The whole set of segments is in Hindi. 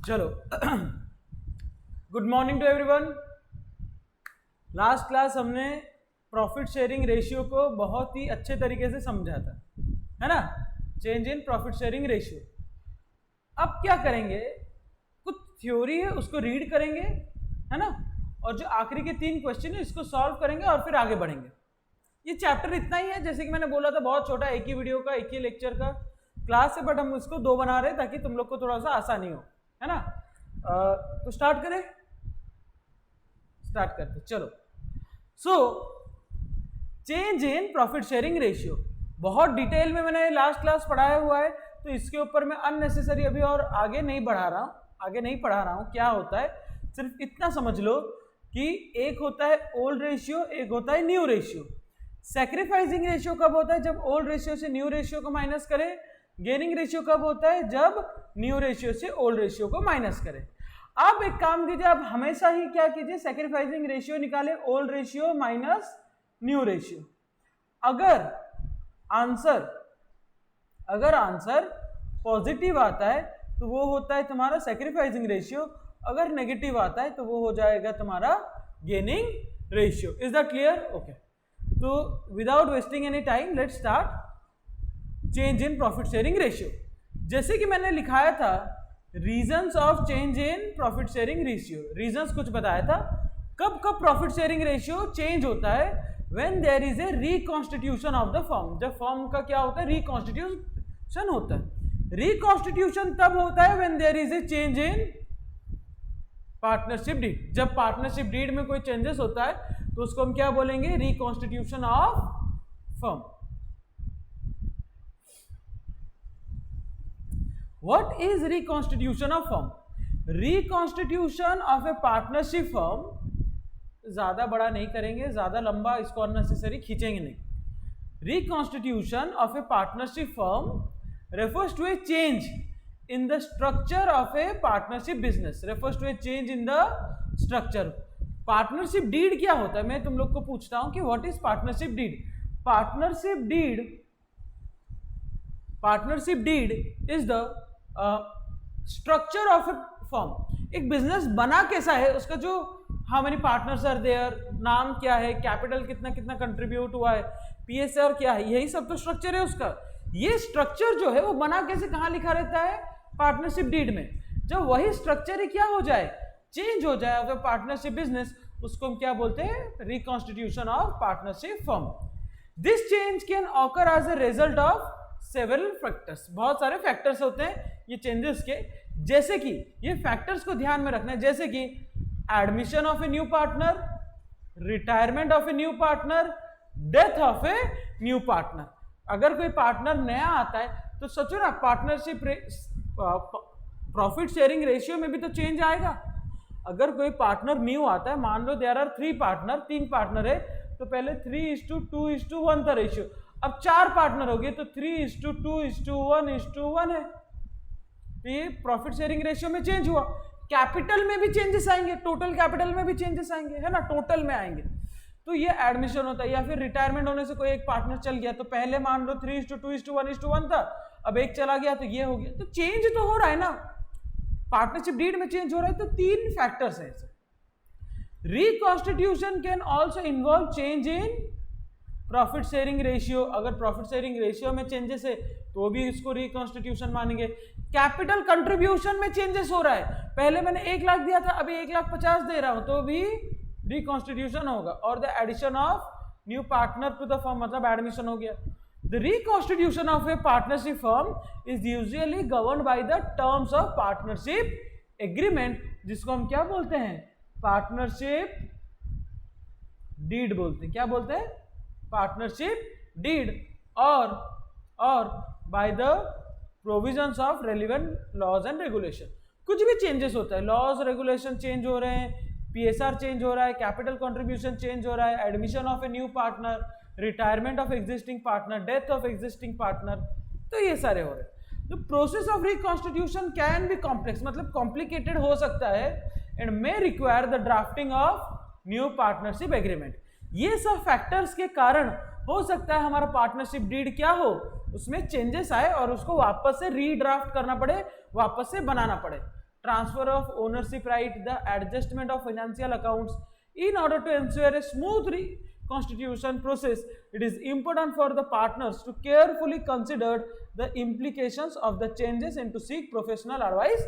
चलो good morning to everyone. Last class हमने प्रॉफिट शेयरिंग रेशियो को बहुत ही अच्छे तरीके से समझा था, है ना। Change in profit sharing ratio. अब क्या करेंगे, कुछ थ्योरी है उसको रीड करेंगे, है ना, और जो आखिरी के 3 क्वेश्चन है इसको सॉल्व करेंगे और फिर आगे बढ़ेंगे। ये चैप्टर इतना ही है, जैसे कि मैंने बोला था बहुत छोटा, एक ही वीडियो का, एक ही लेक्चर का क्लास है, बट हम इसको 2 बना रहे हैं ताकि तुम लोग को थोड़ा सा आसानी हो, है ना। तो स्टार्ट करें, स्टार्ट करते चलो। So change in profit sharing ratio बहुत डिटेल में मैंने लास्ट क्लास पढ़ाया हुआ है, तो इसके ऊपर मैं अननेसेसरी अभी और आगे नहीं बढ़ा रहा हूं, आगे नहीं पढ़ा रहा हूं। क्या होता है, सिर्फ इतना समझ लो कि एक होता है ओल्ड रेशियो, एक होता है न्यू रेशियो। सैक्रिफाइसिंग रेशियो कब होता है, जब ओल्ड रेशियो से न्यू रेशियो को माइनस करें। गेनिंग रेशियो कब होता है, जब न्यू रेशियो से ओल्ड रेशियो को माइनस करें। आप एक काम कीजिए, आप हमेशा ही क्या कीजिए, सैक्रिफाइसिंग रेशियो निकाले, old ratio minus new ratio. अगर आंसर पॉजिटिव आता है तो वो होता है तुम्हारा सैक्रिफाइसिंग रेशियो, अगर नेगेटिव आता है तो वो हो जाएगा तुम्हारा gaining ratio. Is that clear? Okay, तो without wasting any time let's start change in profit sharing ratio. जैसे कि मैंने लिखाया था reasons of change in profit sharing ratio, reasons कुछ बताया था। कब कब प्रॉफिट शेयरिंग रेशियो चेंज होता है, when there is a reconstitution of the firm. जब फर्म का क्या होता है, रिकॉन्स्टिट्यूशन होता है। रिकॉन्स्टिट्यूशन तब होता है when there is a change in partnership deed. जब पार्टनरशिप डीड में कोई चेंजेस होता है तो उसको हम क्या बोलेंगे, reconstitution of firm. What is reconstitution of firm? Reconstitution of a partnership firm, ज्यादा बड़ा नहीं करेंगे, ज्यादा लंबा इसको अननेसेसरी खींचेंगे नहीं। Reconstitution of a partnership firm refers to a change in the structure of a partnership business. Refers to a change in the structure. Partnership deed क्या होता है, मैं तुम लोग को पूछता हूं कि what is partnership deed? Partnership deed is the structure of a firm. एक बिजनेस बना कैसा है, उसका जो how many partners are there, नाम क्या है, कैपिटल कितना कितना कंट्रीब्यूट हुआ है, पीएसआर क्या है, यही सब तो स्ट्रक्चर है उसका। ये स्ट्रक्चर जो है वो बना कैसे, कहाँ लिखा रहता है, पार्टनरशिप डीड में। जब वही स्ट्रक्चर ही क्या हो जाए, चेंज हो जाए ऑफ ए पार्टनरशिप बिजनेस, उसको हम क्या बोलते हैं, reconstitution of partnership firm. This change can occur as a result of several factors. बहुत सारे फैक्टर्स होते हैं ये चेंजेस के, जैसे कि ये फैक्टर्स को ध्यान में रखना है, जैसे कि admission of a new partner, retirement of a new partner, death of a new partner. अगर कोई पार्टनर नया आता है तो सोचो ना, पार्टनरशिप प्रॉफिट शेयरिंग रेशियो में भी तो चेंज आएगा। अगर कोई पार्टनर न्यू आता है, मान लो देयर आर 3 पार्टनर, 3 पार्टनर है, तो पहले 3:2:1 था रेशियो, अब 4 पार्टनर हो गए तो 3:2:1:1 है। तो ये प्रॉफिट शेयरिंग रेशियो में चेंज हुआ। कैपिटल में भी चेंजेस आएंगे, टोटल कैपिटल में भी चेंजेस आएंगे, है ना, टोटल में आएंगे। तो ये एडमिशन होता है, या फिर रिटायरमेंट होने से कोई एक पार्टनर चल गया, तो पहले मान लो 3:2:1:1 था, अब एक चला गया तो ये हो गया, तो चेंज तो हो रहा है ना, पार्टनरशिप डीड में चेंज हो रहा है। तो 3 फैक्टर्स है। Reconstitution can also involve change in profit sharing ratio. अगर प्रॉफिट शेयरिंग रेशियो में चेंजेस है तो भी इसको रिकॉन्स्टिट्यूशन मानेंगे। कैपिटल कंट्रीब्यूशन में चेंजेस हो रहा है, पहले मैंने 1 लाख दिया था, अभी 1,50,000 दे रहा हूं, तो भी रिकॉन्स्टिट्यूशन होगा। और the addition of new partner to the firm, मतलब एडमिशन हो गया। The reconstitution of a partnership firm is usually governed by the terms of partnership agreement, जिसको हम क्या बोलते हैं, पार्टनरशिप डीड बोलते हैं। क्या बोलते हैं, पार्टनरशिप डीड, और by the provisions of relevant laws and regulation. कुछ भी चेंजेस होता है, लॉज रेगुलेशन चेंज हो रहे हैं, पीएसआर चेंज हो रहा है, कैपिटल कंट्रीब्यूशन चेंज हो रहा है, admission of a new partner, retirement of existing partner, death of existing partner, तो ये सारे हो रहे हैं। तो process of reconstitution can be complex, मतलब कॉम्प्लिकेटेड हो सकता है, and may require the drafting of new partnership agreement. ये सब फैक्टर्स के कारण हो सकता है हमारा पार्टनरशिप डीड क्या हो, उसमें चेंजेस आए और उसको वापस से रीड्राफ्ट करना पड़े, वापस से बनाना पड़े। transfer of ownership right, the adjustment of financial accounts. In order to ensure a smooth reconstitution process, it is important for the partners to carefully consider the implications of the changes and to seek professional advice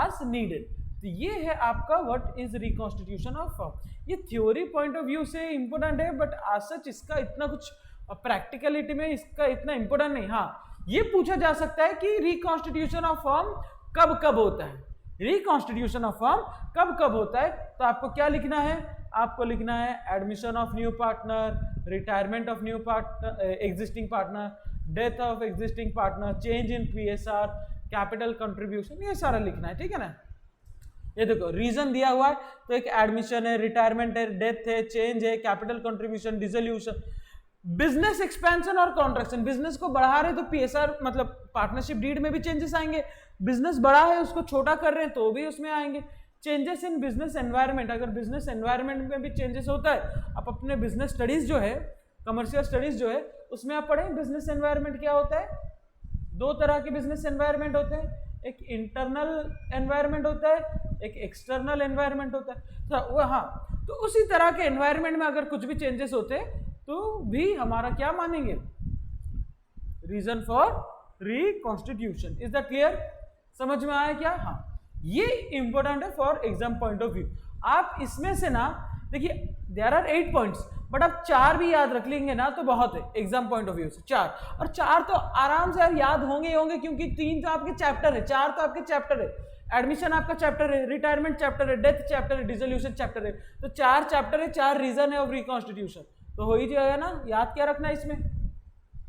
as needed. तो ये है आपका what is reconstitution of firm. ये थ्योरी पॉइंट ऑफ व्यू से इंपॉर्टेंट है, बट आज सच इसका इतना कुछ प्रैक्टिकलिटी में इसका इतना इंपॉर्टेंट नहीं. हाँ, ये पूछा जा सकता है कि रिकॉन्स्टिट्यूशन ऑफ फर्म कब कब होता है. रिकॉन्स्टिट्यूशन ऑफ फर्म कब कब होता है, तो आपको क्या लिखना है, आपको लिखना है admission of new partner, retirement of new partner existing partner, death of existing partner, change in PSR, capital contribution, ये सारा लिखना है. ठीक है ना. ये देखो रीजन दिया हुआ है, तो एक एडमिशन है, रिटायरमेंट है, डेथ है, चेंज है, capital contribution, dissolution, business expansion और कॉन्ट्रैक्शन. बिजनेस को बढ़ा रहे तो पीएसआर मतलब पार्टनरशिप डीड में भी चेंजेस आएंगे. बिजनेस बड़ा है उसको छोटा कर रहे हैं तो भी उसमें आएंगे. चेंजेस इन बिजनेस एनवायरनमेंट, अगर बिजनेस एनवायरनमेंट में भी चेंजेस होता है, आप अपने बिजनेस स्टडीज जो है, कमर्शियल स्टडीज जो है, उसमें आप पढ़ें बिजनेस एनवायरनमेंट क्या होता है. दो तरह के बिजनेस एनवायरनमेंट होते हैं, एक इंटरनल एनवायरनमेंट होता है, एक एक्सटर्नल एनवायरनमेंट होता है. तो हाँ, तो उसी तरह के एनवायरनमेंट में अगर कुछ भी चेंजेस होते हैं तो भी हमारा क्या मानेंगे, reason for reconstitution. Is that clear? समझ में आया क्या? हाँ, ये इंपॉर्टेंट है for exam point of view. आप इसमें से ना देखिए, देयर आर 8 पॉइंट्स, बट आप 4 भी याद रख लेंगे ना तो बहुत है एग्जाम पॉइंट ऑफ व्यू से. 4 और 4 तो आराम से याद होंगे होंगे, क्योंकि 3 तो आपके चैप्टर है, 4 तो आपके चैप्टर है. एडमिशन आपका चैप्टर है, रिटायरमेंट चैप्टर है, डेथ चैप्टर है, डिसोल्यूशन चैप्टर है. तो 4 चैप्टर है, 4 रीजन है ऑफ रिकॉन्स्टिट्यूशन, तो हो ही जाएगा ना. याद क्या रखना है इसमें?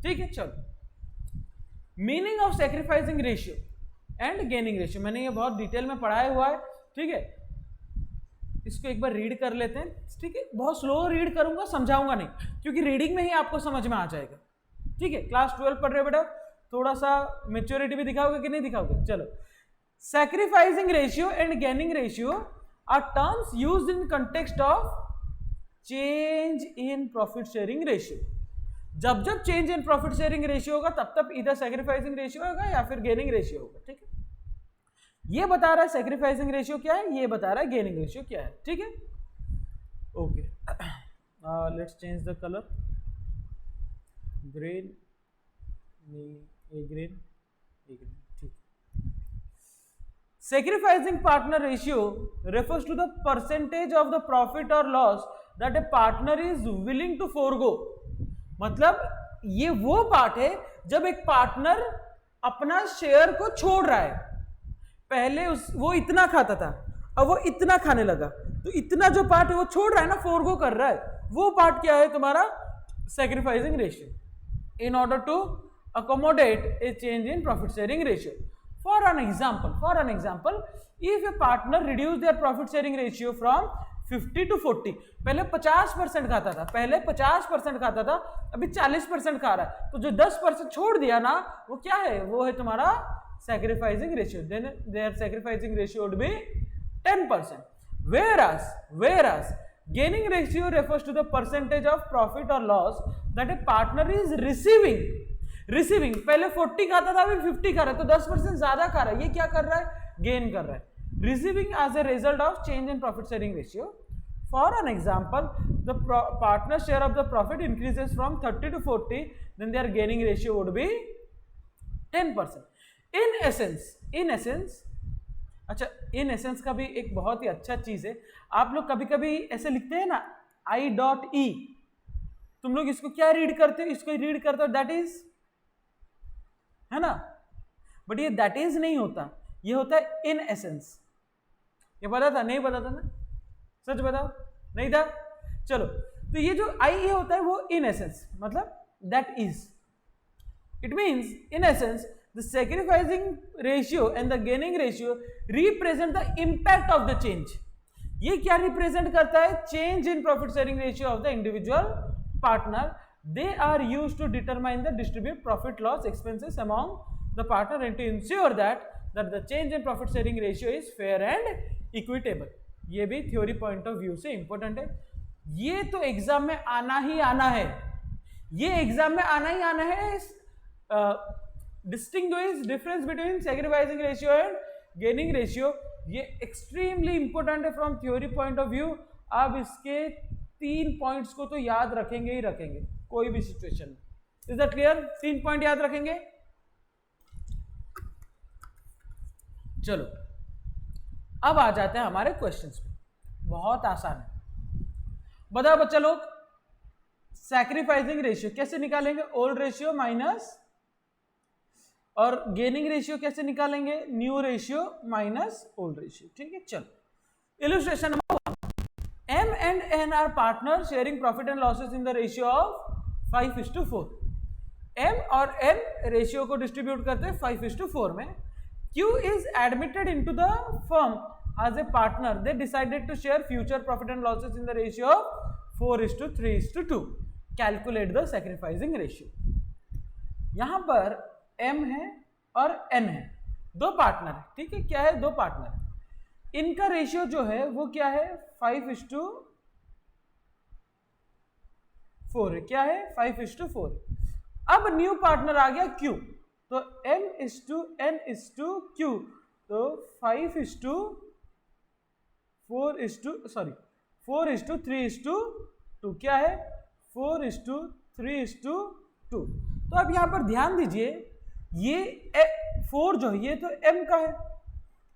ठीक है, चलो. Meaning of sacrificing ratio and gaining ratio, मैंने ये बहुत डिटेल में पढ़ाया हुआ है. ठीक है, इसको एक बार रीड कर लेते हैं. ठीक है, बहुत स्लो रीड करूंगा, समझाऊंगा नहीं, क्योंकि रीडिंग में ही आपको समझ में आ जाएगा. ठीक है, क्लास 12 पढ़ रहे बेटा, थोड़ा सा मेच्योरिटी भी दिखाओगे कि नहीं दिखाओगे? चलो. Sacrificing ratio and gaining ratio are terms used in context of change in profit sharing ratio. जब जब change in profit sharing ratio होगा तब तब इधर सैक्रिफाइसिंग रेशियो होगा या फिर गेनिंग रेशियो होगा. ठीक है, ये बता रहा है सैक्रिफाइसिंग रेशियो क्या है, ये बता रहा है गेनिंग रेशियो क्या है. ठीक है, okay. Let's change the colour, green, A green. ठीक. Sacrificing partner ratio refers to the percentage of the profit or loss that a partner is willing to forego. मतलब ये वो पार्ट है जब एक पार्टनर अपना शेयर को छोड़ रहा है. पहले वो इतना खाता था, अब वो इतना खाने लगा, तो इतना जो पार्ट है वो छोड़ रहा है ना, फोरगो कर रहा है, वो पार्ट क्या है तुम्हारा? Sacrificing ratio. In order to accommodate a change in profit sharing ratio. For an example, if a partner reduce their profit sharing ratio from 50 to 40, पहले 50% खाता था, अभी 40% खा रहा है, तो जो 10% छोड़ दिया ना, वो क्या है? वो है तुम्हारा sacrificing ratio. Then their sacrificing ratio would be 10%. Whereas gaining ratio refers to the percentage of profit or loss that a partner is receiving. पहले 40 खाता था, अभी 50 खा रहा है, तो 10% ज्यादा खा रहा है. ये क्या कर रहा है? गेन कर रहा है. Receiving as a result of change in profit sharing ratio. For an example, the partner share of the profit increases from 30 to 40, then their gaining ratio would be 10%. In essence, अच्छा, इन एसेंस का भी एक बहुत ही अच्छा चीज है. आप लोग कभी कभी ऐसे लिखते हैं ना, I.E, तुम लोग इसको क्या रीड करते हो? इसको रीड करते हो दैट इज, है ना, बट ये दैट इज नहीं होता, ये होता है इन एसेंस. ये पता था? नहीं पता था ना? सच बताओ, नहीं था? चलो, तो ये जो आई होता है वो इन एसेंस, मतलब that is. It means in essence the sacrificing ratio and the gaining ratio represent the impact of the change. ये क्या रिप्रेजेंट करता है? Change in profit sharing ratio of the individual partner. They are used to determine the distribute profit loss expenses among the partner and to ensure that the change in profit sharing ratio is fair and equitable. ये भी theory point of view से important है. ये तो एग्जाम में आना ही आना है, ये एग्जाम में आना ही आना है. distinguish difference between sacrificing ratio and gaining ratio. ये एक्सट्रीमली इंपॉर्टेंट है from theory point of view. आप इसके 3 पॉइंट्स को तो याद रखेंगे ही रखेंगे कोई भी सिचुएशन में। Is that clear? 3 पॉइंट याद रखेंगे। चलो अब आ जाते हैं हमारे क्वेश्चंस पे, बहुत आसान है। बताओ बच्चा लोग, सैक्रिफाइसिंग रेशियो कैसे निकालेंगे? ओल्ड रेशियो माइनस, और गेनिंग रेशियो कैसे निकालेंगे? New ratio minus old ratio. ठीक है, चलो illustration number 1, M and N are partners sharing profit and losses in the ratio of 5:4। M और N रेशियो को डिस्ट्रीब्यूट करते हैं 5:4 में। Q is admitted into the firm as a partner. They decided to share future profit and losses in the ratio of 4:3:2. Calculate the sacrificing ratio। यहां पर M है और N है, 2 पार्टनर है। ठीक है, क्या है? 2 पार्टनर है। इनका रेशियो जो है वो क्या है? 5:4 है। क्या है? 5:4। अब न्यू पार्टनर आ गया Q, तो M:N:2, तो 4:3:2। क्या है? 4:3:2। तो अब यहां पर ध्यान दीजिए, ये 4 जो है ये तो M का है,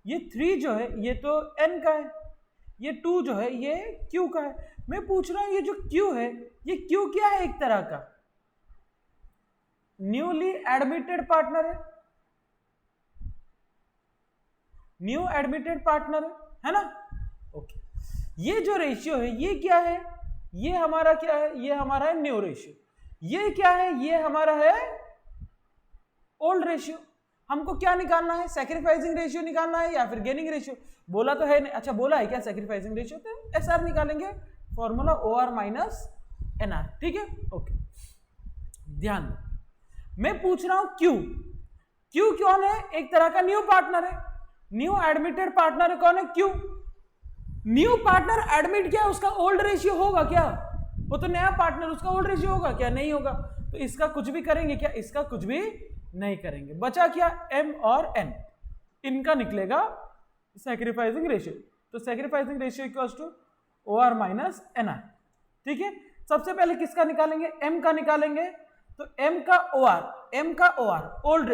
ये 3 जो है ये तो N का है, ये 2 जो है ये Q का है। मैं पूछ रहा हूं ये जो Q है, ये Q क्या है? एक तरह का न्यूली एडमिटेड पार्टनर है, न्यू एडमिटेड पार्टनर है ना? ओके, ये जो रेशियो है ये क्या है? ये हमारा क्या है? ये हमारा है न्यू रेशियो। ये क्या है? ये हमारा है ओल्ड रेशियो। हमको क्या निकालना है? सैक्रिफाइसिंग रेशियो निकालना है या फिर गेनिंग रेशियो? बोला तो है नहीं। अच्छा, बोला है क्या सैक्रिफाइसिंग रेशियो? तो SR निकालेंगे, फॉर्मूला OR माइनस NR। ठीक है, ओके। ध्यान दो, मैं पूछ रहा हूं Q कौन है? एक तरह का न्यू पार्टनर है, न्यू एडमिटेड पार्टनर है। कौन है? Q। न्यू पार्टनर एडमिट क्या है? उसका ओल्ड रेशियो होगा क्या? वो तो नया पार्टनर, उसका ओल्ड रेशियो होगा क्या? नहीं होगा। तो इसका कुछ भी करेंगे क्या? इसका कुछ भी नहीं करेंगे। बचा क्या? M और N, इनका निकलेगा सैक्रिफाइसिंग रेशियो। तो sacrificing ratio equals to OR minus NR। ठीक है, सबसे पहले किसका निकालेंगे? M का निकालेंगे। तो M का OR ओल्ड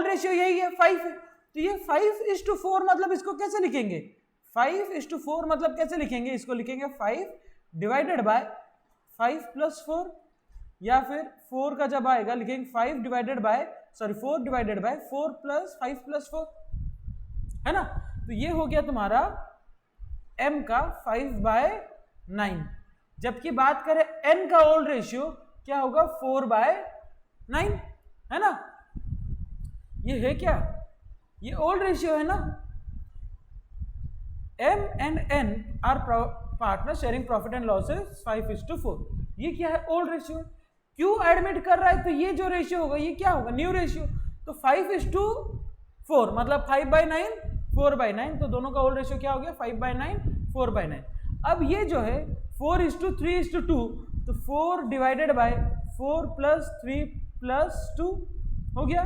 रेशियो यही है 5 है। तो ये 5:4 मतलब इसको कैसे लिखेंगे? 5:4 मतलब कैसे लिखेंगे? इसको लिखेंगे 5 डिवाइडेड बाय 5 + 4, या फिर 4 का जब आएगा लिखेंगे 4 डिवाइडेड बाय 4 + 5 + 4, है ना? तो ये हो गया तुम्हारा M का 5/9। जबकि बात करें N का ओल्ड रेशियो क्या होगा? 4/9, है ना? ये है क्या? ये ओल्ड रेशियो है ना? M and N are partner sharing profit and losses 5:4। ये क्या है? Old ratio. क्यों एडमिट कर रहा है? तो ये जो रेशियो होगा ये क्या होगा? New ratio. तो 5:4 मतलब 5/9 4/9, तो दोनों का ओल्ड रेशियो क्या हो गया? 5/9 4/9। अब ये जो है 4:3:2, तो 4 डिवाइडेड बाय 4 + 3 + 2 हो गया,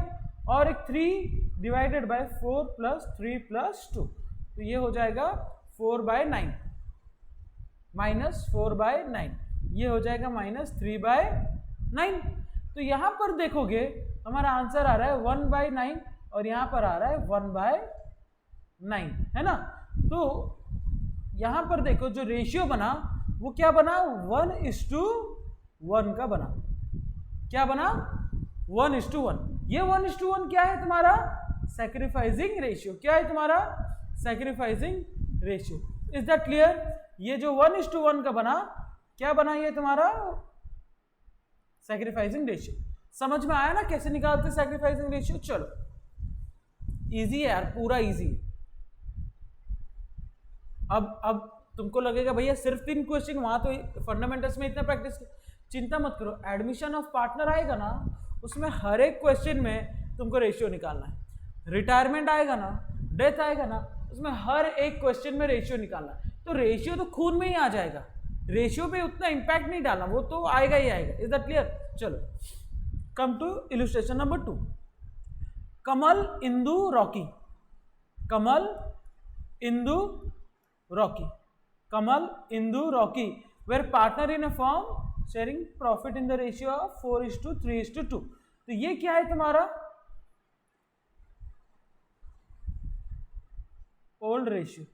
और एक 3 डिवाइडेड बाय 4 + 3 + 2, तो ये हो जाएगा 4/9 माइनस 4/9, ये हो जाएगा -3/9। तो यहां पर देखोगे हमारा आंसर आ रहा है 1/9 और यहां पर आ रहा है 1/9, है ना? तो यहां पर देखो जो रेशियो बना वो क्या बना? 1:1 का बना। क्या बना? 1:1। ये 1:1 क्या है तुम्हारा? Sacrificing ratio. क्या है तुम्हारा? Sacrificing ratio. Is that clear? ये जो 1:1 का बना, क्या बना? ये तुम्हारा सैक्रिफाइसिंग रेशियो। समझ में आया ना कैसे निकालते सैक्रिफाइसिंग रेशियो? चलो, इजी है यार, पूरा इजी। अब तुमको लगेगा भैया सिर्फ 3 क्वेश्चन, वहां तो फंडामेंटल्स में इतना प्रैक्टिस। चिंता मत करो, एडमिशन ऑफ पार्टनर आएगा ना, उसमें हर एक क्वेश्चन में तुमको रेशियो निकालना है। रिटायरमेंट आएगा ना, डेथ आएगा ना, उसमें हर एक क्वेश्चन में रेशियो निकालना है। तो रेशियो तो खून में ही आ जाएगा, रेशियो पे उतना इंपैक्ट नहीं डालना, वो तो आएगा ही आएगा। Is that clear? चलो, come to illustration number 2। Kamal, Indu, Rocky. Kamal, Indu, Rocky. Kamal, Indu, Rocky were partner in a firm sharing profit in the ratio of 4:3:2. तो ये क्या है तुम्हारा ओल्ड रेशियो,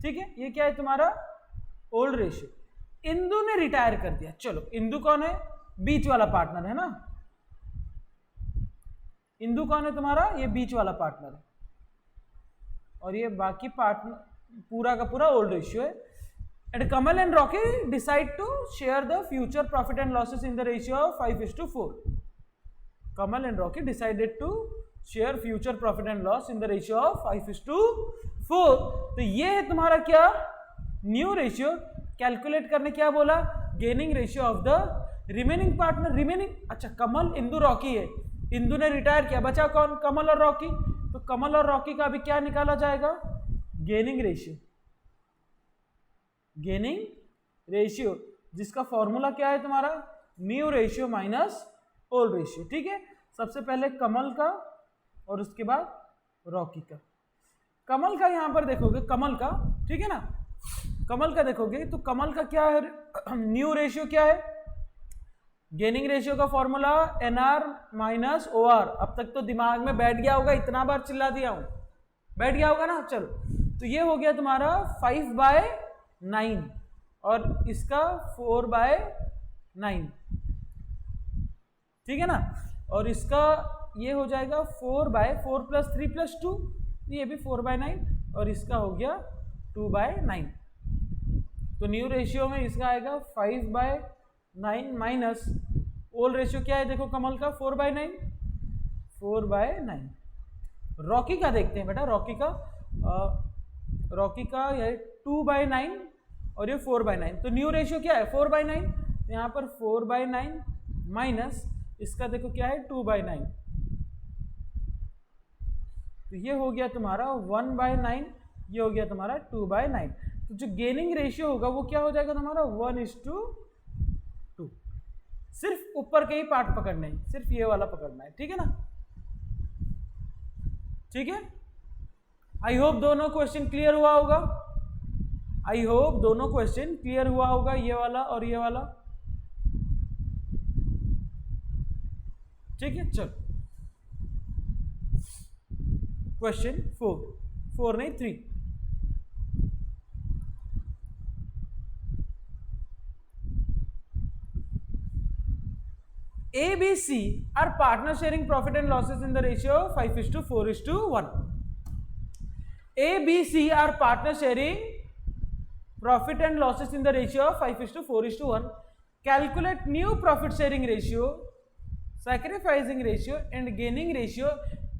ठीक है, ये क्या है तुम्हारा ओल्ड रेशियो. इंदु ने रिटायर कर दिया, चलो इंदु कौन है, बीच वाला पार्टनर है ना, इंदु कौन है तुम्हारा, ये बीच वाला पार्टनर है, और ये बाकी पार्टनर पूरा का पूरा ओल्ड रेशियो है. And Kamal and Rocky decide to share the future profit and losses in the ratio of 5:4. Kamal and Rocky decided to share future profit and loss in the ratio of 5:4. तो ये है तुम्हारा क्या न्यू रेशियो. कैलकुलेट करने क्या बोला, gaining ratio of the remaining partner. Remaining, अच्छा कमल इंदु रॉकी है, इंदु ने रिटायर किया, बचा कौन, कमल और रॉकी. तो कमल और रॉकी का अभी क्या निकाला जाएगा, गेनिंग रेशियो. गेनिंग रेशियो जिसका फॉर्मूला क्या है तुम्हारा, new ratio minus old ratio. ठीक है, सबसे पहले कमल का और उसके बाद रॉकी का. कमल का यहां पर देखोगे, कमल का, ठीक है ना, कमल का देखोगे तो कमल का क्या है, न्यू रेशियो क्या है, गेनिंग रेशियो का फॉर्मूला एनआर माइनस ओआर. अब तक तो दिमाग में बैठ गया होगा, इतना बार चिल्ला दिया हूं, बैठ गया होगा ना. चलो, तो ये हो गया तुम्हारा 5/9 और इसका 4/9, ठीक है ना, और इसका ये हो जाएगा 4/4 + 3 + 2, ये भी 4/9, और इसका हो गया 2/9. तो न्यू रेशियो में इसका आएगा 5/9 माइनस ओल्ड रेशियो क्या है, देखो कमल का 4/9, 4/9. रॉकी का देखते हैं बेटा, रॉकी का ये 2/9 और ये 4/9. तो न्यू रेशियो क्या है 4/9, यहाँ पर 4/9 माइनस इसका देखो क्या है 2/9. तो ये हो गया तुम्हारा 1/9, ये हो गया तुम्हारा 2/9. तो जो गेनिंग रेशियो होगा वो क्या हो जाएगा तुम्हारा 1:2. सिर्फ ऊपर के ही पार्ट पकड़ने हैं, सिर्फ ये वाला पकड़ना है, ठीक है ना, ठीक है. आई होप दोनों क्वेश्चन क्लियर हुआ होगा, आई होप दोनों क्वेश्चन क्लियर हुआ होगा, ये वाला और ये वाला, ठीक है. चलो क्वेश्चन 4 नहीं 3. A, B, C are partner sharing profit and losses in the ratio of 5:4:1. A, B, C are partner sharing profit and losses in the ratio of 5:4:1. Calculate new profit sharing ratio, sacrificing ratio and gaining ratio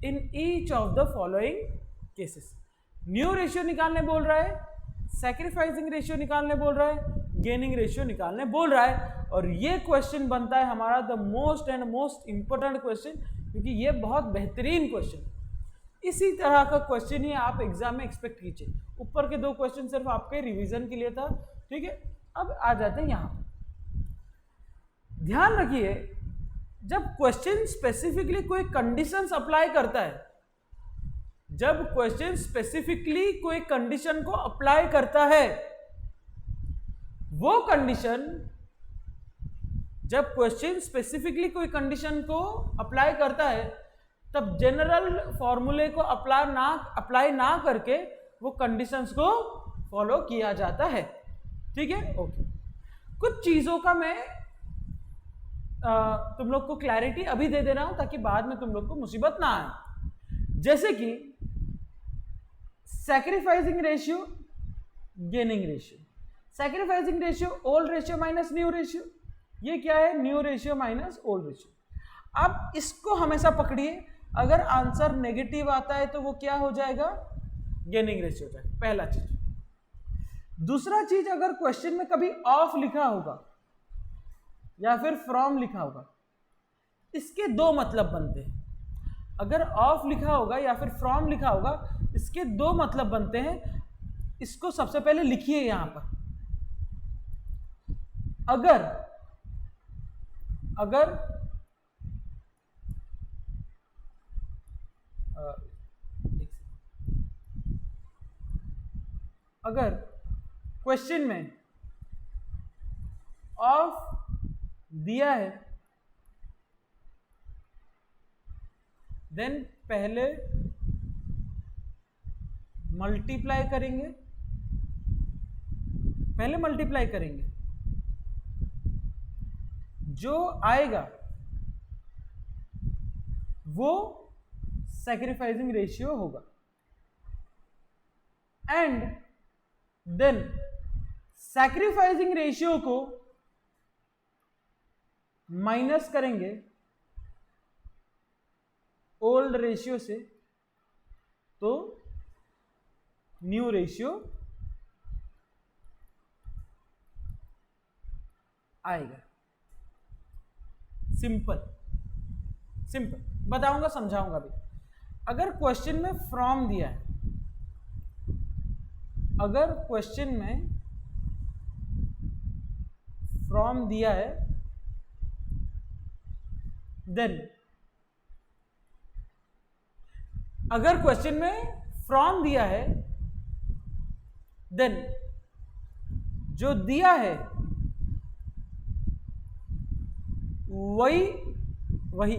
in each of the following cases. New ratio निकालने बोल रहा है, सैक्रिफाइसिंग रेशियो निकालने बोल रहा है, गेनिंग रेशियो निकालने बोल रहा है. और ये क्वेश्चन बनता है हमारा the most and most important question, क्योंकि ये बहुत बेहतरीन क्वेश्चन. इसी तरह का क्वेश्चन ही आप एग्जाम में एक्सपेक्ट कीजिए. ऊपर के 2 क्वेश्चन सिर्फ आपके रिवीजन के लिए था, ठीक है. अब आ जाते हैं यहां. ध्यान रखिए, जब क्वेश्चन स्पेसिफिकली कोई कंडीशंस अप्लाई करता है, जब क्वेश्चन स्पेसिफिकली कोई कंडीशन को अप्लाई करता है, वो कंडीशन, जब क्वेश्चन स्पेसिफिकली कोई कंडीशन को अप्लाई करता है, तब जनरल फॉर्मूले को अप्लाई ना करके वो कंडीशंस को फॉलो किया जाता है, ठीक है. ओके, कुछ चीजों का मैं तुम लोग को क्लैरिटी अभी दे दे रहा हूं ताकि बाद में तुम लोग को मुसीबत ना आए. जैसे कि sacrificing ratio, gaining ratio. Sacrificing ratio old ratio minus new ratio, ये क्या है new ratio minus old ratio. अब इसको हमेशा पकड़िए, अगर आंसर नेगेटिव आता है तो वो क्या हो जाएगा, गेनिंग रेशियो हो जाएगा, पहला चीज. दूसरा चीज, अगर क्वेश्चन में कभी ऑफ लिखा होगा या फिर फ्रॉम लिखा होगा, इसके 2 मतलब बनते हैं. अगर ऑफ लिखा होगा या फिर फ्रॉम लिखा होगा, इसके 2 मतलब बनते हैं. इसको सबसे पहले लिखिए यहां पर. अगर अगर क्वेश्चन में ऑफ दिया है देन पहले मल्टीप्लाई करेंगे, जो आएगा वो सैक्रिफाइसिंग रेशियो होगा, एंड देन सैक्रिफाइसिंग रेशियो को माइनस करेंगे ओल्ड रेशियो से, तो न्यू रेशियो आएगा। सिंपल बताऊंगा, समझाऊंगा भी। अगर क्वेश्चन में फ्रॉम दिया है, अगर क्वेश्चन में फ्रॉम दिया है देन, अगर क्वेश्चन में फ्रॉम दिया है देन जो दिया है वही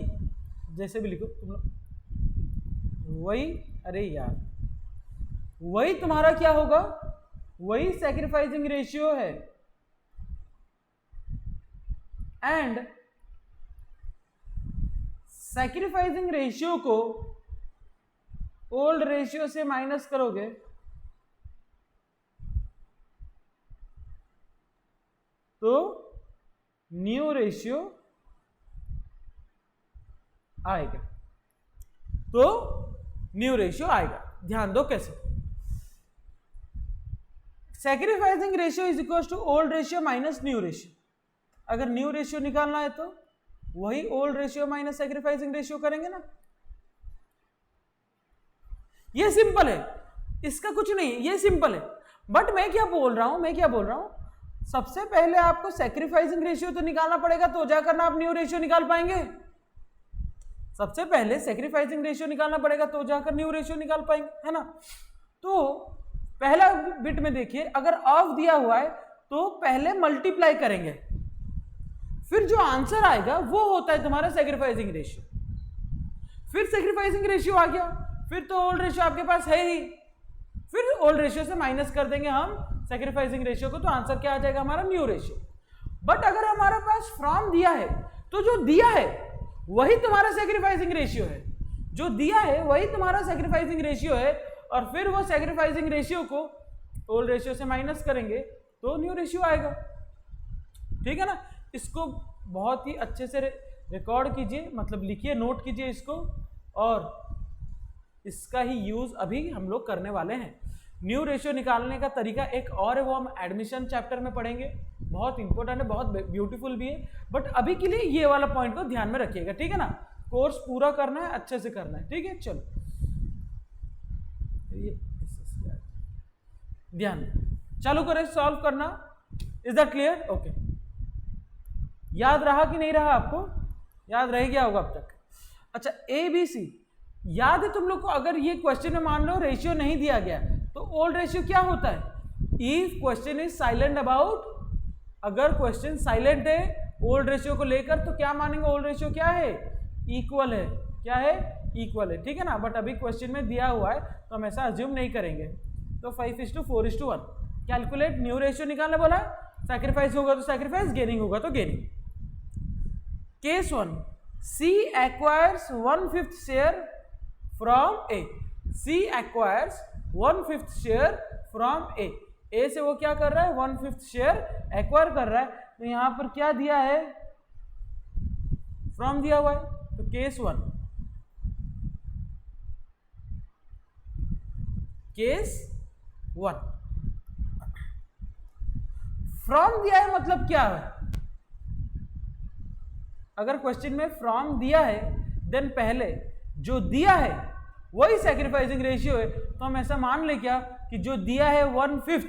जैसे भी लिखो तुम लोग, वही, अरे यार, वही तुम्हारा क्या होगा, वही सैक्रिफाइसिंग रेशियो है, एंड सैक्रिफाइसिंग रेशियो को ओल्ड रेशियो से माइनस करोगे तो न्यू रेशियो आएगा, ध्यान दो कैसे। Sacrificing ratio is equal to old ratio minus new ratio. अगर न्यू रेशियो निकालना है तो वही old ratio minus sacrificing ratio करेंगे ना। ये सिंपल है, इसका कुछ नहीं, ये सिंपल है। बट मैं क्या बोल रहा हूं, सबसे पहले आपको सैक्रिफाइसिंग रेशियो तो निकालना पड़ेगा, तो जाकर ना आप न्यू रेशियो निकाल पाएंगे। सबसे पहले सैक्रिफाइसिंग रेशियो निकालना पड़ेगा तो जाकर न्यू रेशियो निकाल पाएंगे, है ना। तो पहला बिट में देखिए, अगर ऑफ दिया हुआ है तो पहले मल्टीप्लाई करेंगे, फिर जो आंसर आएगा वो होता है तुम्हारा सैक्रिफाइसिंग रेशियो। फिर सैक्रिफाइसिंग रेशियो आ गया, फिर तो ओल्ड रेशियो आपके पास है ही, फिर ओल्ड रेशियो से माइनस कर देंगे हम सैक्रिफाइसिंग रेशियो को, तो आंसर क्या आ जाएगा हमारा, न्यू रेशियो। बट अगर हमारे पास फ्रॉम दिया है तो जो दिया है वही तुम्हारा सैक्रिफाइसिंग रेशियो है, जो दिया है वही तुम्हारा सैक्रिफाइसिंग रेशियो है, और फिर वो सैक्रिफाइसिंग रेशियो को ओल्ड रेशियो से माइनस करेंगे तो न्यू रेशियो आएगा। ठीक है ना। इसको बहुत ही अच्छे से रिकॉर्ड कीजिए, मतलब लिखिए, नोट कीजिए इसको, और इसका ही यूज अभी हम लोग करने वाले हैं। न्यू रेशियो निकालने का तरीका एक और है, वो हम एडमिशन चैप्टर में पढ़ेंगे, बहुत इंपॉर्टेंट है, बहुत ब्यूटीफुल भी है। बट अभी के लिए ये वाला पॉइंट को ध्यान में रखिएगा, ठीक है ना। कोर्स पूरा करना है, अच्छे से करना है, ठीक है। चलो ये ध्यान चालू करें, सॉल्व करना। Is that clear? ओके। याद रहा कि नहीं रहा? आपको याद रह गया होगा अब तक। अच्छा, ABC याद है तुम लोग को? अगर ये क्वेश्चन में मान लो रेशियो नहीं दिया गया तो ओल्ड रेशियो क्या होता है? If question is silent about, अगर क्वेश्चन साइलेंट है ओल्ड रेशियो को लेकर तो क्या मानेंगे? ओल्ड रेशियो क्या है? इक्वल है। क्या है? इक्वल है, ठीक है ना। बट अभी क्वेश्चन में दिया हुआ है तो हम ऐसा अज्यूम नहीं करेंगे। तो 5:4:1 कैलकुलेट न्यू रेशियो निकालने बोला है। सैक्रिफाइस होगा तो सैक्रिफाइस, गेनिंग होगा तो gaining. Case 1, C acquires 1/5 share from A. C acquires 1/5 share from A. A से वो क्या कर रहा है? 1/5 शेयर एक्वायर कर रहा है। तो यहां पर क्या दिया है? फ्रॉम दिया हुआ है। तो केस 1, फ्रॉम दिया है मतलब क्या है? अगर क्वेश्चन में फ्रॉम दिया है देन पहले जो दिया है वही सैक्रिफाइसिंग रेशियो है, तो हम ऐसा मान ले क्या कि जो दिया है 1/5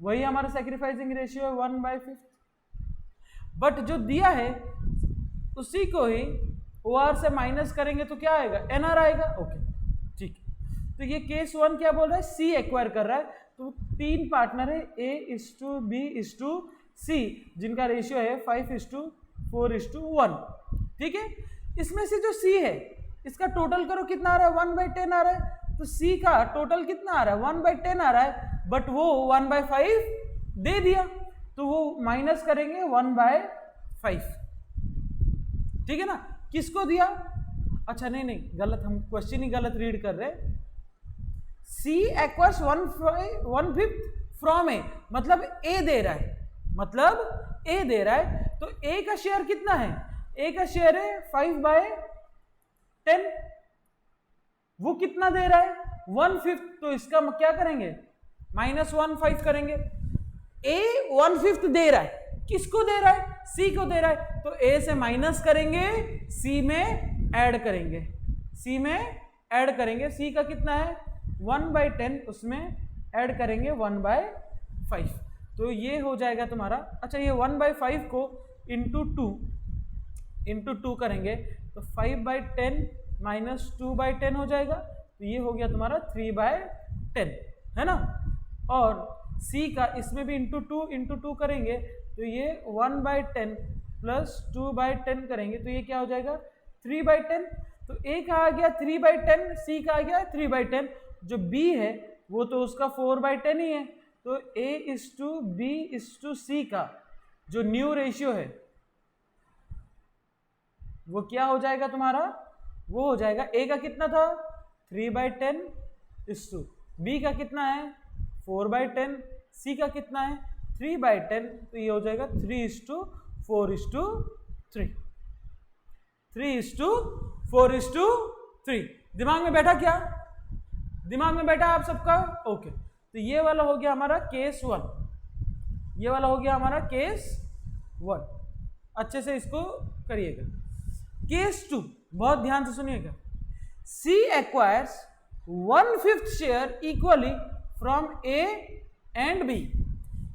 वही हमारा सैक्रिफाइसिंग रेशियो है 1/5। बट जो दिया है उसी को ही OR से माइनस करेंगे तो क्या आएगा? NR आएगा। ओके, ठीक है। तो ये केस 1 क्या बोल रहा है, सी एक्वायर कर रहा है। तो 3 पार्टनर है A:B:C, जिनका रेशियो है 5:4:1। ठीक है, इसमें से जो C है इसका टोटल करो कितना आ रहा है, 1/10 आ रहा है। तो C का टोटल कितना आ रहा है, 1/10 आ रहा है, बट वो 1/5 दे दिया, तो वो माइनस करेंगे 1/5। ठीक है ना, किसको दिया, अच्छा नहीं गलत, हम क्वेश्चन ही गलत रीड कर रहे हैं। C एक्वायर्स 1/5 फ्रॉम A, मतलब A दे रहा है, तो A का शेयर कितना है, A का शेयर है 5/10, वो कितना दे रहा है 1/5, तो इसका क्या करेंगे -1/5 करेंगे। A 1/5 दे रहा है, किसको दे रहा है, C को दे रहा है, तो A से माइनस करेंगे, C में ऐड करेंगे, C का कितना है 1/10, उसमें ऐड करेंगे 1/5, तो ये हो जाएगा तुम्हारा। अच्छा, ये 1/5 को इंटू टू करेंगे तो 5/10 माइनस 2/10 हो जाएगा, तो ये हो गया तुम्हारा 3/10, है ना। और C का इसमें भी इंटू टू करेंगे तो ये 1/10 प्लस 2/10 करेंगे तो ये क्या हो जाएगा 3/10। तो A का आ गया 3/10, C का आ गया 3/10, जो B है वो तो उसका 4/10 ही है। तो A:B:C का जो न्यू रेशियो है वो क्या हो जाएगा तुम्हारा, वो हो जाएगा A का कितना था 3/10, B का कितना है 4/10, C का कितना है 3/10, तो ये हो जाएगा 3:4:3, 3:4:3। दिमाग में बैठा क्या, दिमाग में बैठा आप सबका, ओके। तो ये वाला हो गया हमारा केस 1, ये वाला हो गया हमारा केस 1, अच्छे से इसको करिएगा। केस 2 बहुत ध्यान से सुनिएगा। C acquires 1/5 share equally from A and B।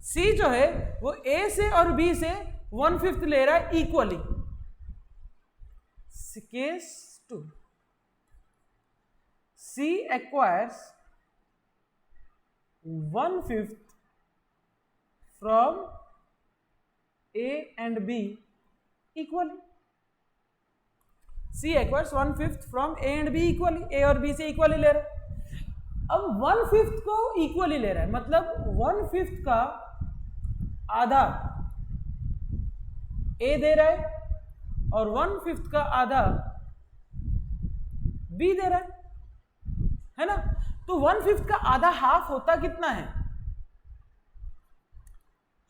C जो है वो A से और B से 1/5 ले रहा है equally. Case 2, C acquires 1/5 from A and B equally. C acquires 1/5 from A and B equally, A और B से इक्वली ले रहा है। अब 1/5 को इक्वली ले रहा है, मतलब 1/5 का आधा A दे रहा है और 1/5 का आधा B दे रहा है ना। तो 1/5 का आधा हाफ होता कितना है,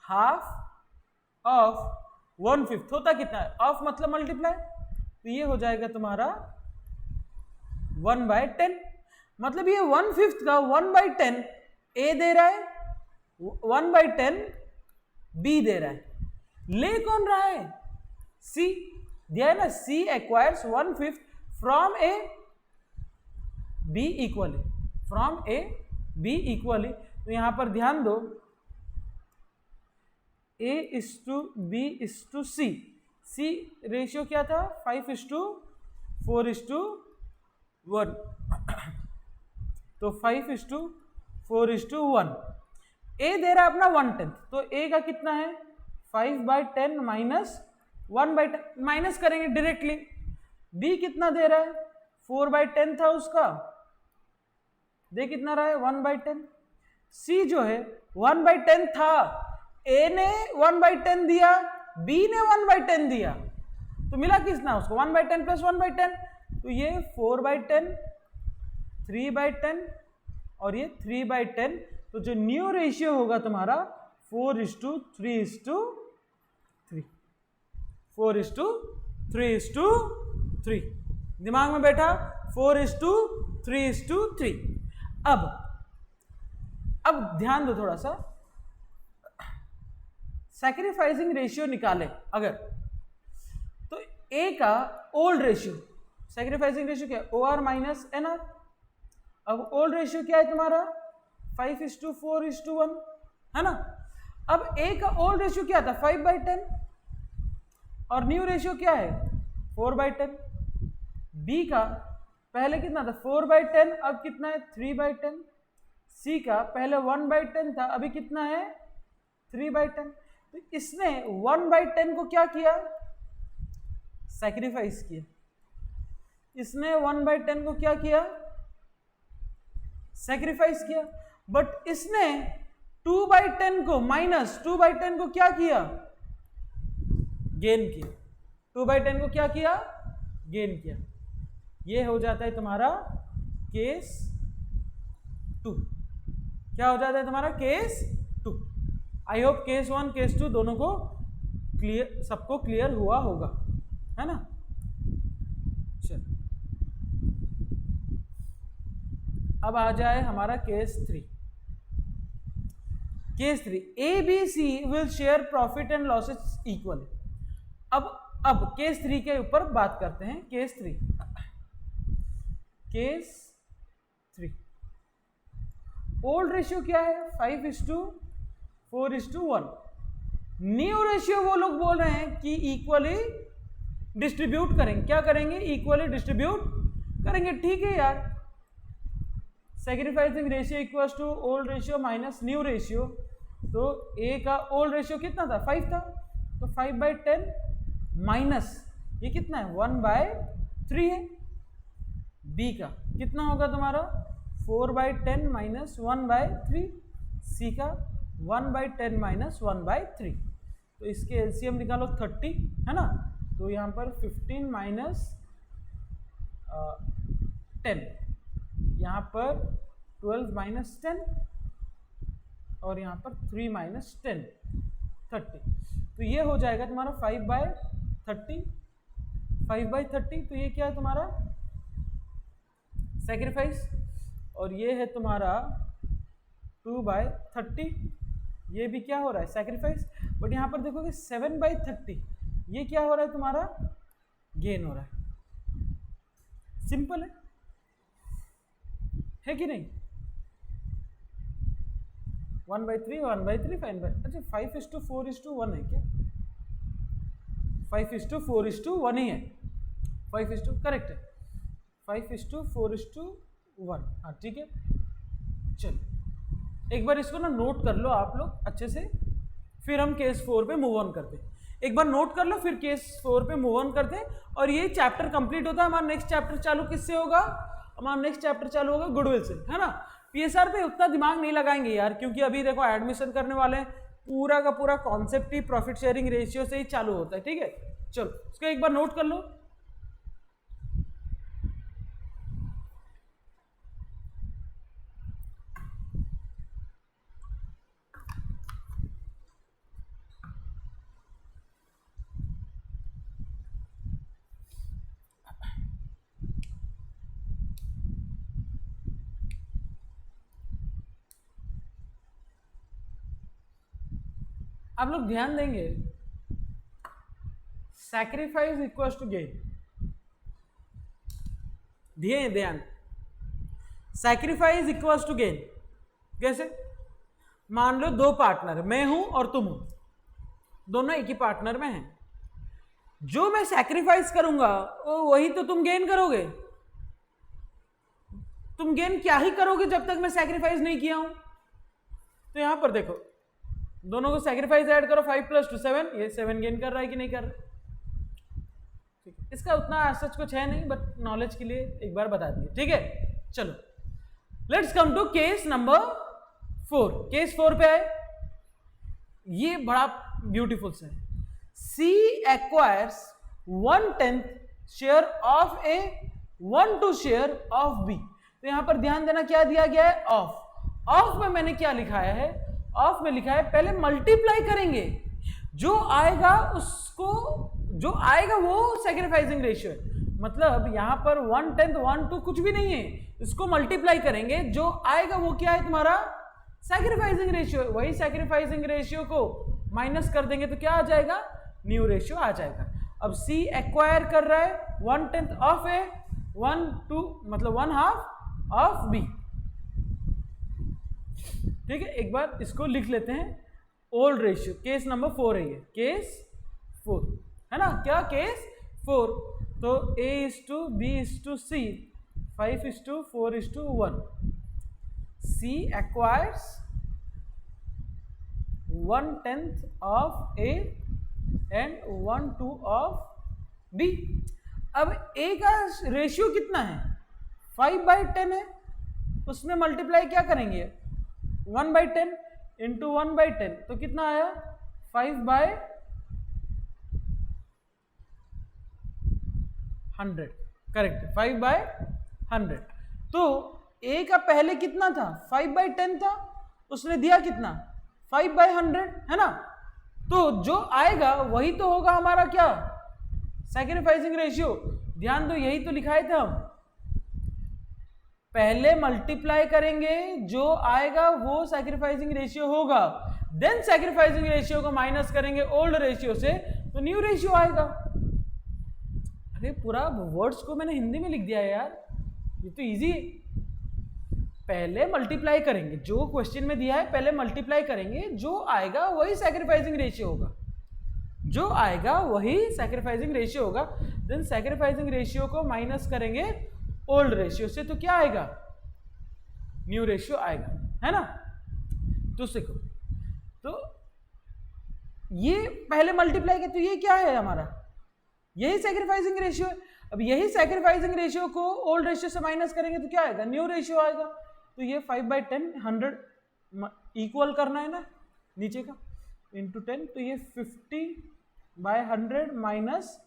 हाफ ऑफ 1/5 होता कितना है, ऑफ मतलब मल्टीप्लाई, तो ये हो जाएगा तुम्हारा 1/10, मतलब ये 1/5 का 1/10 A दे रहा है, 1/10 B दे रहा है, ले कौन रहा है C, दिया है ना। C acquires 1/5 from A B equally, from A B equally. तो यहां पर ध्यान दो A:B:C, C रेशियो क्या था 5:4:1, तो 5:4:1। A दे रहा है अपना 1/10, तो A का कितना है 5/10 माइनस 1/10, माइनस करेंगे डायरेक्टली। B कितना दे रहा है 4/10 था उसका, दे कितना रहा है 1/10। C जो है 1/10 था, A ने 1/10 दिया, B ने 1/10 दिया, तो मिला कितना उसको 1/10 प्लस 1/10, तो ये 4/10, 3/10 और ये 3/10। तो जो न्यू रेशियो होगा तुम्हारा 4:3:3, 4:3:3। दिमाग में बैठा 4:3:3। अब ध्यान दो थोड़ा सा, सैक्रिफाइसिंग रेशियो निकाले अगर, तो A का ओल्ड रेशियो, सैक्रिफाइसिंग रेशियो क्या है OR माइनस NR। अब ओल्ड रेशियो क्या है तुम्हारा 5:4:1, है ना। अब A का ओल्ड रेशियो क्या था 5/10 और न्यू रेशियो क्या है 4/10। B का पहले कितना था 4/10, अब कितना है 3/10। सी का पहले 1/10 था, अभी कितना है 3/10। तो इसने 1/10 को क्या किया, सैक्रिफाइस किया। इसने 1/10 को क्या किया, सैक्रिफाइस किया। बट इसने 2/10 को माइनस 2/10 को क्या किया, गेन किया। 2/10 को क्या किया, गेन किया। ये हो जाता है तुम्हारा केस 2। क्या हो जाता है तुम्हारा case 2। I hope case 1 case 2 दोनों को क्लियर, सबको क्लियर हुआ होगा, है ना। चल अब आ जाए हमारा case 3। Case 3, A B C will share profit and losses equal. अब केस 3 के ऊपर बात करते हैं। केस 3 ओल्ड रेशियो क्या है 5:4:1। न्यू रेशियो वो लोग बोल रहे हैं कि इक्वली डिस्ट्रीब्यूट करेंगे। क्या करेंगे, इक्वली डिस्ट्रीब्यूट करेंगे। ठीक है यार, sacrificing ratio equals to old ratio minus new ratio. तो ए का ओल्ड रेशियो कितना था 5 था, तो 5/10 माइनस ये कितना है 1/3 है। बी का कितना होगा तुम्हारा 4/10 माइनस 1/3। सी का 1/10 माइनस 1/3। तो इसके एलसीएम निकालो 30, है ना। तो यहाँ पर 15 माइनस 10, यहाँ पर 12 माइनस 10 और यहाँ पर 3 माइनस 10 30। तो ये हो जाएगा तुम्हारा 5/30। 5/30 तो ये क्या है तुम्हारा सैक्रिफाइस, और ये है तुम्हारा 2/30। ये भी क्या हो रहा है सैक्रिफाइस। बट यहाँ पर देखोगे 7/30 ये क्या हो रहा है तुम्हारा गेन हो रहा है। सिंपल है कि नहीं। 1/3 1/3 5/, अच्छा 5:4:1 है क्या, 5:4:1 ही है। 5 करेक्ट है, 5:4:1। हाँ ठीक है। चलो एक बार इसको ना नोट कर लो आप लोग अच्छे से, फिर हम केस 4 पे मूव ऑन करते हैं। एक बार नोट कर लो, फिर केस 4 पे मूव ऑन करते हैं। और ये चैप्टर कंप्लीट होता है। हमारा नेक्स्ट चैप्टर चालू किससे होगा, हमारा नेक्स्ट चैप्टर चालू होगा गुडविल से, है ना। पीएसआर पे उतना दिमाग नहीं लगाएंगे यार, क्योंकि अभी देखो एडमिशन करने वाले हैं, पूरा का पूरा कॉन्सेप्ट ही प्रॉफिट शेयरिंग रेशियो से ही चालू होता है। ठीक है, चलो उसको एक बार नोट कर लो। आप लोग ध्यान देंगे, सैक्रिफाइस इक्वल्स टू गेन। ध्यान, सैक्रिफाइस इक्वल्स टू गेन। कैसे, मान लो दो पार्टनर, मैं हूं और तुम हो, दोनों एक ही पार्टनर में हैं। जो मैं सैक्रिफाइस करूंगा वही तो तुम गेन करोगे। तुम गेन क्या ही करोगे जब तक मैं सैक्रिफाइस नहीं किया हूं। तो यहां पर देखो, दोनों को सैक्रिफाइस ऐड करो, 5 + 2 7, ये 7 गेन कर रहा है कि नहीं कर रहा। ठीक है, इसका उतना सच कुछ है नहीं, बट नॉलेज के लिए एक बार बता दिए। ठीक है, चलो let's come to case number 4। Case 4 पे आए, ये बड़ा ब्यूटीफुल सा है। C acquires 1/10 share of A 1/2 share of B। तो यहां पर ध्यान देना क्या दिया गया है, ऑफ। ऑफ में मैंने क्या लिखाया है, ऑफ में लिखा है पहले मल्टीप्लाई करेंगे, जो आएगा उसको, जो आएगा वो सैक्रिफाइसिंग रेशियो है। मतलब यहां पर 1/10 1/2 कुछ भी नहीं है, इसको मल्टीप्लाई करेंगे, जो आएगा वो क्या है तुम्हारा सैक्रिफाइसिंग रेशियो। वही सैक्रिफाइसिंग रेशियो को माइनस कर देंगे तो क्या आ जाएगा, न्यू रेशियो आ जाएगा। अब C एक्वायर कर रहा है 1/10 ऑफ A 1/2 मतलब 1/2 ऑफ B। ठीक है, एक बार इसको लिख लेते हैं। ओल्ड रेशियो, केस नंबर 4 है ये, केस 4 है ना। क्या केस 4, तो A/B/C 5:4:1. C acquires 1/10 of A and 1/2 of B. अब A का रेशियो कितना है? 5/10 है, उसमें मल्टीप्लाई क्या करेंगे? 1/10 इंटू 1/10, तो कितना आया? 5/100. करेक्ट, 5/100. तो A का पहले कितना था? 5/10 था, उसने दिया कितना? 5/100, है ना? तो जो आएगा वही तो होगा हमारा क्या? Sacrificing ratio. ध्यान दो, यही तो लिखाए थे हम. पहले मल्टीप्लाई करेंगे, जो आएगा वो सैक्रिफाइसिंग रेशियो होगा, देन सैक्रिफाइसिंग रेशियो को माइनस करेंगे ओल्ड रेशियो से, तो न्यू रेशियो आएगा. अरे पूरा वर्ड्स को मैंने हिंदी में लिख दिया है यार, ये तो इजी है. पहले मल्टीप्लाई करेंगे, जो क्वेश्चन में दिया है पहले मल्टीप्लाई करेंगे, जो आएगा वही सैक्रिफाइसिंग रेशियो होगा, जो आएगा वही सैक्रिफाइसिंग रेशियो होगा. देन सैक्रिफाइसिंग रेशियो को माइनस करेंगे ओल्ड रेशियो से, तो क्या आएगा? न्यू रेशियो आएगा, है ना? तो सीखो, तो ये पहले मल्टीप्लाई किया, तो ये क्या है हमारा? यही सैक्रिफाइसिंग रेशियो है. अब यही सैक्रिफाइसिंग रेशियो को ओल्ड रेशियो से माइनस करेंगे तो क्या आएगा? न्यू रेशियो आएगा. तो ये 5/10 100 इक्वल करना है ना नीचे का, इंटू 10, तो ये 50/100 माइनस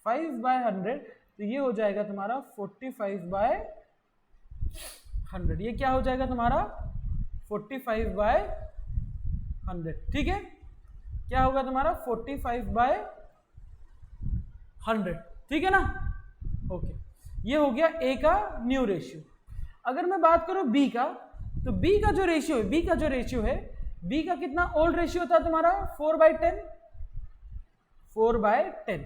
5/100, तो ये हो जाएगा तुम्हारा 45/100. ये क्या हो जाएगा तुम्हारा? 45/100. ठीक है, क्या होगा तुम्हारा? 45/100. ठीक है ना? ओके, ये हो गया ए का न्यू रेशियो. अगर मैं बात करूं बी का, तो बी का जो रेशियो है, बी का कितना ओल्ड रेशियो था तुम्हारा? 4/10.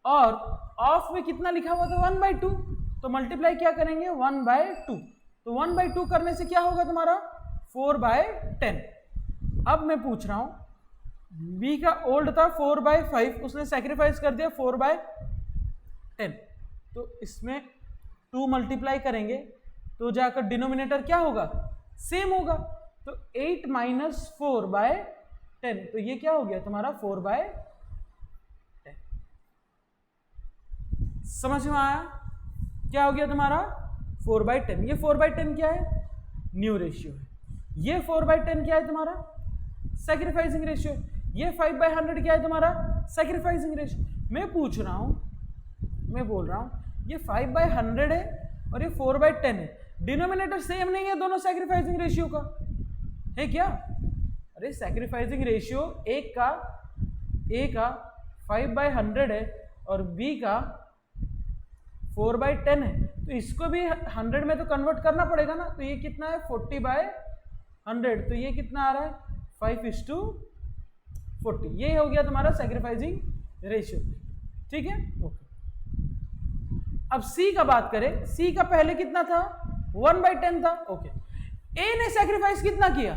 और ऑफ में कितना लिखा हुआ था? 1/2. तो मल्टीप्लाई क्या करेंगे? 1/2. तो 1/2 करने से क्या होगा तुम्हारा? 4/10. अब मैं पूछ रहा हूं, बी का ओल्ड था 4/5, उसने सैक्रिफाइस कर दिया 4/10, तो इसमें 2 मल्टीप्लाई करेंगे तो जाकर डिनोमिनेटर क्या होगा? सेम होगा. तो 8 माइनस 4/10, तो ये क्या हो गया तुम्हारा? 4/10. समझ में आया? क्या हो गया तुम्हारा? 4/10. ये 4/10 क्या है? न्यू रेशियो है. ये 4/10 क्या है तुम्हारा? Sacrificing ratio. ये 5/100 क्या है तुम्हारा? Sacrificing ratio. मैं पूछ रहा हूं, मैं बोल रहा हूं, ये 5/100 है और ये 4/10 है. डिनोमिनेटर सेम नहीं है दोनों सैक्रिफाइसिंग रेशियो का, है क्या? अरे सैक्रिफाइसिंग रेशियो ए का 5/100 है और बी का 4/10 है, तो इसको भी 100 में तो कन्वर्ट करना पड़ेगा ना. तो ये कितना है? 40/100. तो ये कितना आ रहा है? 5:40. ये हो गया तुम्हारा सैक्रिफाइसिंग रेशियो. ठीक है, ओके. अब सी का बात करें, सी का पहले कितना था? 1/10 था. ओके, ए ने सैक्रिफाइस कितना किया?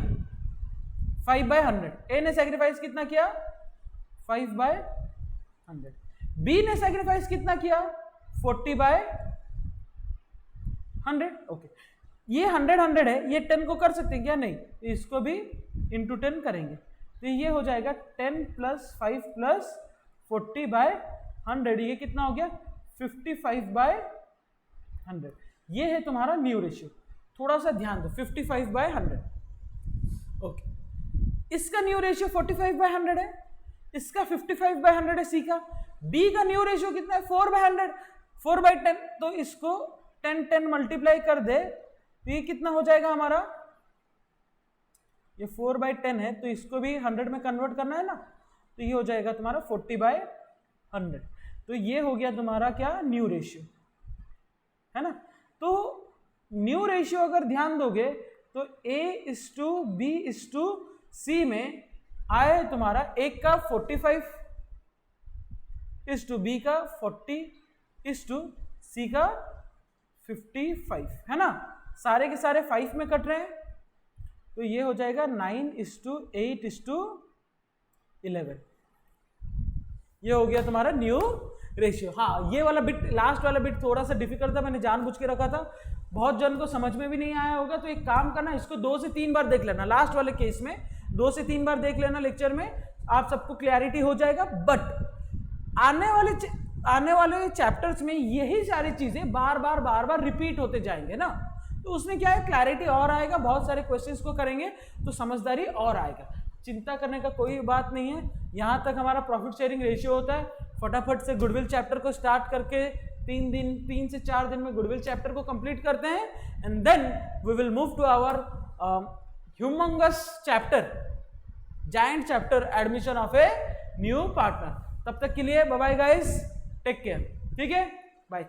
5/100. ए ने सैक्रिफाइस कितना किया? 5/100. बी ने सैक्रिफाइस कितना किया? 40/100. ओके, ये 100 है, ये 10 को कर सकते हैं क्या? नहीं, इसको भी इंटू 10 करेंगे, तो ये हो जाएगा 10 + 5 + 40/100. ये कितना हो गया? 55/100. ये है तुम्हारा न्यू रेशियो. थोड़ा सा ध्यान दो, 55/100. ओके, इसका न्यू रेशियो 45/100 है, इसका 55/100 है सी का. बी का न्यू रेशियो कितना है? 4/100, 4/10. तो इसको 10 मल्टीप्लाई कर दे तो ये कितना हो जाएगा हमारा? ये 4/10 है, तो इसको भी 100 में कन्वर्ट करना है ना, तो ये हो जाएगा तुम्हारा 40/100. तो ये हो गया तुम्हारा क्या? न्यू रेशियो, है ना. तो न्यू रेशियो अगर ध्यान दोगे तो A:B:C में आए तुम्हारा एक का 45:B का 40:C का 55, है ना. सारे के सारे 5 में कट रहे हैं, तो ये हो जाएगा 9:8:11. ये हो गया तुम्हारा न्यू रेशियो. हाँ, ये वाला बिट, लास्ट वाला बिट थोड़ा सा डिफिकल्ट था, मैंने जानबूझ के रखा था बहुत जन को समझ में भी नहीं आया होगा, तो एक काम करना, इसको 2 से 3 बार देख लेना। लास्ट वाले केस में 2 से 3 बार देख लेना लेक्चर में, आप सबको क्लैरिटी हो जाएगा। बट आने वाले चैप्टर्स में यही सारी चीजें बार बार रिपीट होते जाएंगे ना, तो उसमें क्या है, क्लैरिटी और आएगा, बहुत सारे क्वेश्चंस को करेंगे तो समझदारी और आएगा। चिंता करने का कोई बात नहीं है। यहाँ तक हमारा प्रॉफिट शेयरिंग रेशियो होता है। फटाफट से गुडविल चैप्टर को स्टार्ट करके 3 से 4 दिन में गुडविल चैप्टर को कंप्लीट करते हैं, and then we will move to our humongous chapter, giant chapter, admission of a new partner. तब तक के लिए bye bye guys, take care, ठीक है, बाय।